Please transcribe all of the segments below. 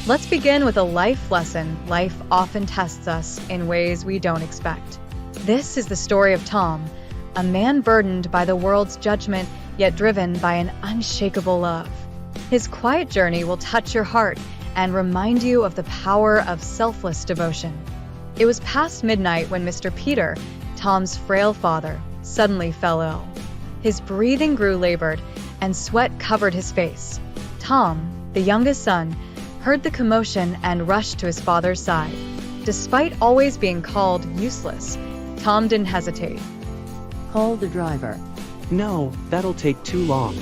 Let's begin with a life lesson. Life often tests us in ways we don't expect. This is the story of Tom, a man burdened by the world's judgment, yet driven by an unshakable love. His quiet journey will touch your heart and remind you of the power of selfless devotion. It was past midnight when Mr. Peter, Tom's frail father, suddenly fell ill. His breathing grew labored, and sweat covered his face. Tom, the youngest son, heard the commotion and rushed to his father's side. Despite always being called useless, Tom didn't hesitate. Call the driver. No, that'll take too long.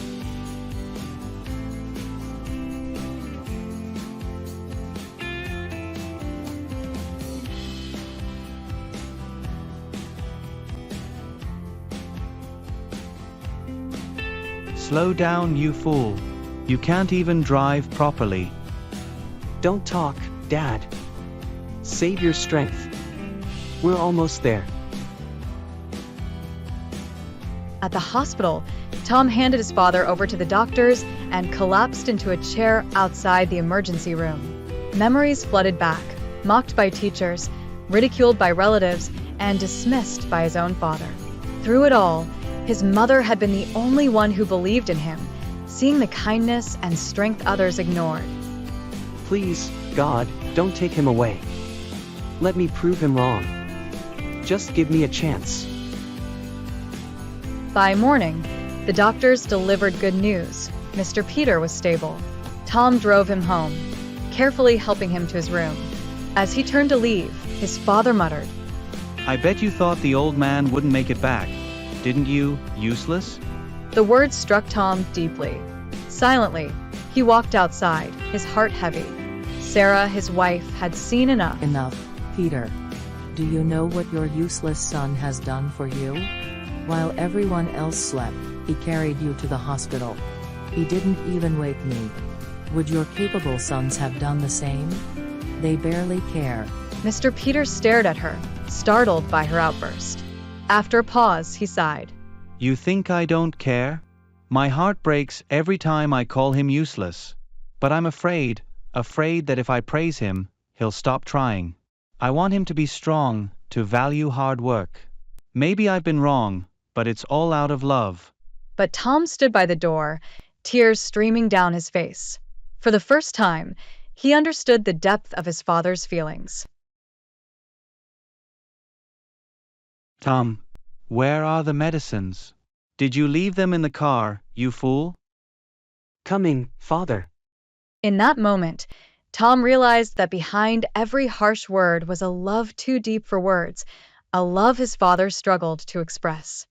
Slow down, you fool. You can't even drive properly. Don't talk, Dad. Save your strength. We're almost there. At the hospital, Tom handed his father over to the doctors and collapsed into a chair outside the emergency room. Memories flooded back, mocked by teachers, ridiculed by relatives, and dismissed by his own father. Through it all, his mother had been the only one who believed in him, seeing the kindness and strength others ignored. Please, God, don't take him away. Let me prove him wrong. Just give me a chance. By morning, the doctors delivered good news. Mr. Peter was stable. Tom drove him home, carefully helping him to his room. As he turned to leave, his father muttered, I bet you thought the old man wouldn't make it back. Didn't you, useless? The words struck Tom deeply. Silently, he walked outside, his heart heavy. Sarah, his wife, had seen enough. Enough, Peter. Do you know what your useless son has done for you? While everyone else slept, he carried you to the hospital. He didn't even wake me. Would your capable sons have done the same? They barely care. Mr. Peter stared at her, startled by her outburst. After a pause, he sighed. You think I don't care? My heart breaks every time I call him useless. But I'm afraid that if I praise him, he'll stop trying. I want him to be strong, to value hard work. Maybe I've been wrong, but it's all out of love. But Tom stood by the door, tears streaming down his face. For the first time, he understood the depth of his father's feelings. Tom, where are the medicines? Did you leave them in the car, you fool? Coming, Father. In that moment, Tom realized that behind every harsh word was a love too deep for words, a love his father struggled to express.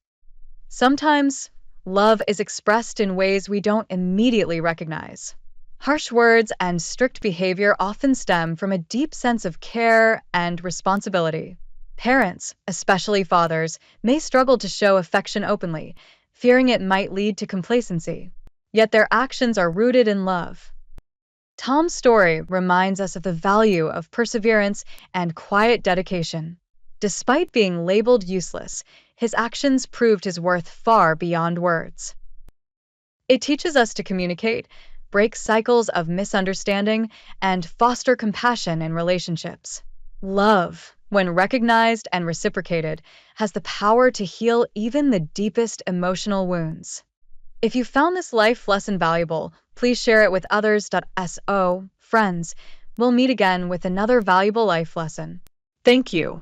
Sometimes, love is expressed in ways we don't immediately recognize. Harsh words and strict behavior often stem from a deep sense of care and responsibility. Parents, especially fathers, may struggle to show affection openly, fearing it might lead to complacency. Yet their actions are rooted in love. Tom's story reminds us of the value of perseverance and quiet dedication. Despite being labeled useless, his actions proved his worth far beyond words. It teaches us to communicate, break cycles of misunderstanding, and foster compassion in relationships. Love, when recognized and reciprocated, has the power to heal even the deepest emotional wounds. If you found this life lesson valuable, please share it with others. Friends, we'll meet again with another valuable life lesson. Thank you.